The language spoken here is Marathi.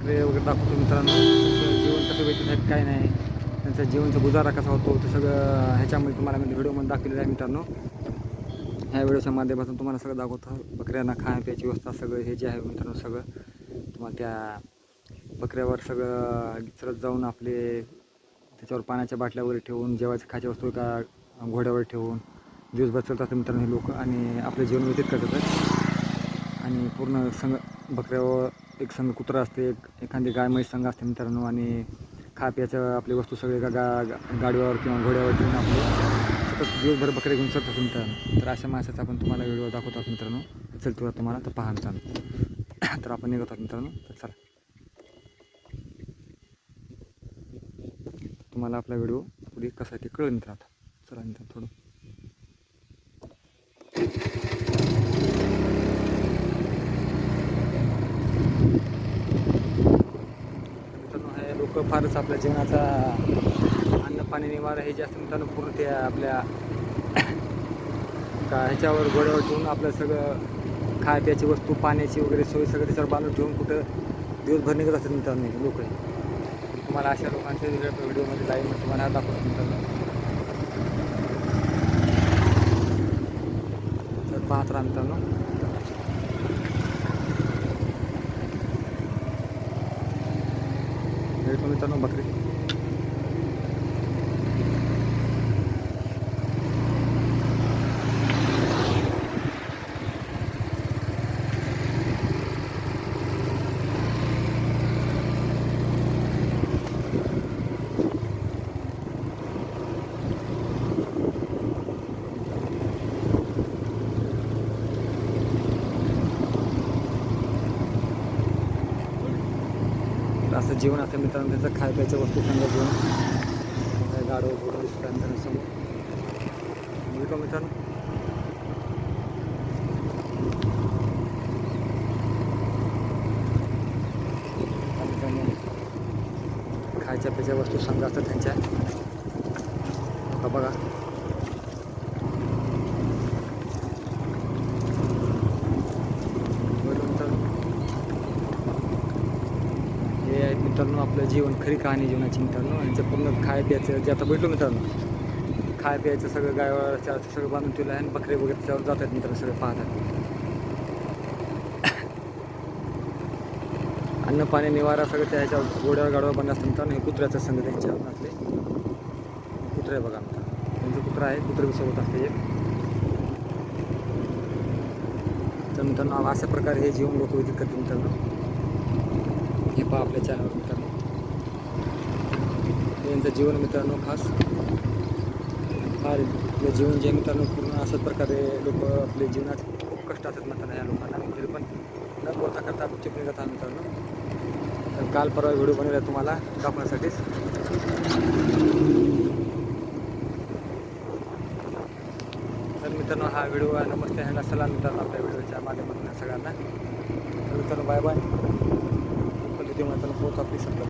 बकरे वगैरे दाखवतो मित्रांनो. त्यांचं जीवन कसं व्यतीत आहेत काय नाही, त्यांचा जीवनचा गुजारा कसा होतो ते सगळं ह्याच्यामध्ये तुम्हाला मी व्हिडिओमध्ये दाखवलेलं आहे मित्रांनो. ह्या व्हिडिओच्या माध्यमातून तुम्हाला सगळं दाखवतो. बकऱ्यांना खाण्यापिण्याची व्यवस्था सगळं हे जे आहे मित्रांनो सगळं तुम्हाला त्या बकऱ्यावर सगळं चरत जाऊन आपले त्याच्यावर पाण्याच्या बाटल्या वगैरे ठेवून जेवायच्या खायच्या वस्तू एका घोड्यावर ठेवून दिवसभर चालतात मित्रांनो हे लोक आणि आपले जीवन व्यतीत करतात. आणि पूर्ण संघ बकऱ्यावर एक संघ कुत्रा असते, एखादी गाय म्हैस संघ असते मित्रांनो. आणि खाप्याचं आपली वस्तू सगळे एका गाडीवर किंवा घोड्यावर ठेवून आपले सतत दिवसभर बकरे घेऊन चालतात मित्रांनो. तर अशा माणसाचा आपण तुम्हाला व्हिडिओ दाखवतात मित्रांनो. चलतो तुम्हाला तर पहा मित्रांनो. तर आपण निघतात मित्रांनो. तर चला तुम्हाला आपला व्हिडिओ पुढे कसा ते कळेल मित्रांनो. चला मित्रांनो थोडं मित्रांनो हे लोक फारच आपल्या जीवनाचा अन्न पाणी निवारा हे जे असतं मित्रांनो पूर्ण ते आपल्या का ह्याच्यावर घोड्यावर ठेवून आपलं सगळं खाय प्यायची वस्तू पाण्याची वगैरे सोय सगळं त्याच्यावर बांधून ठेवून कुठं दिवसभर निघत असतात मित्रांनो लोक. तुम्हाला अशा लोकांच्या व्हिडिओमध्ये लाईव्ह तुम्हाला दाखवतो मित्रांनो. तर पाहत राहा मित्रांनो. भेटतो मित्रांनो बकरी. असं जीवन असतं मित्रांनो त्याचं खाय प्यायच्या वस्तू समजा घेऊन गाडो वगैरे दिसतात मित्रांनो समोर. भेटलो मित्रांनो. खायच्या प्यायच्या वस्तू समजा असतात त्यांच्या. बघा हे आहेत मित्रांनो आपलं जीवन खरी कहाणी जीवनाची मित्रांनो. यांचं पूर्ण खाय प्यायचं जे आता भेटलो मित्रांनो खाय प्यायचं सगळं गायवर सगळं बांधून ठेवलं आहे आणि बकरे वगैरे त्याच्यावर जातात मित्रांनो सगळे पाहतात. अन्न पाणी निवारा सगळं त्या ह्याच्यावर घोड्यावर गाड्यावर बांधलं असतं मित्रांनो. हे कुत्र्याचं संघ त्यांच्यावर आपले कुत्रे आहे बघा मित्रांनो. त्यांचं कुत्रा आहे कुत्रे सोबत असते एक. तर मित्रांनो अशा प्रकारे हे जीवन लोक व्यतीत करतात मित्रांनो. हे पहा आपल्या चॅनलवर मित्रांनो. यांचं जीवन मित्रांनो खास फार आपलं जीवन जे मित्रांनो पूर्ण अशाच प्रकारे लोक आपले जीवनात खूप कष्ट असतात मित्रांनो या लोकांना. तरी पण न बोलता करता चिपणी कथा मित्रांनो. तर काल परवा व्हिडिओ बनवला तुम्हाला दाखवण्यासाठीच. तर मित्रांनो हा व्हिडिओ नमस्ते ह्याला सलाम मित्रांनो आपल्या व्हिडिओच्या माध्यमातून सगळ्यांना. तर मित्रांनो बाय बाय. पण तिथे मित्रांनो पोहोच आपली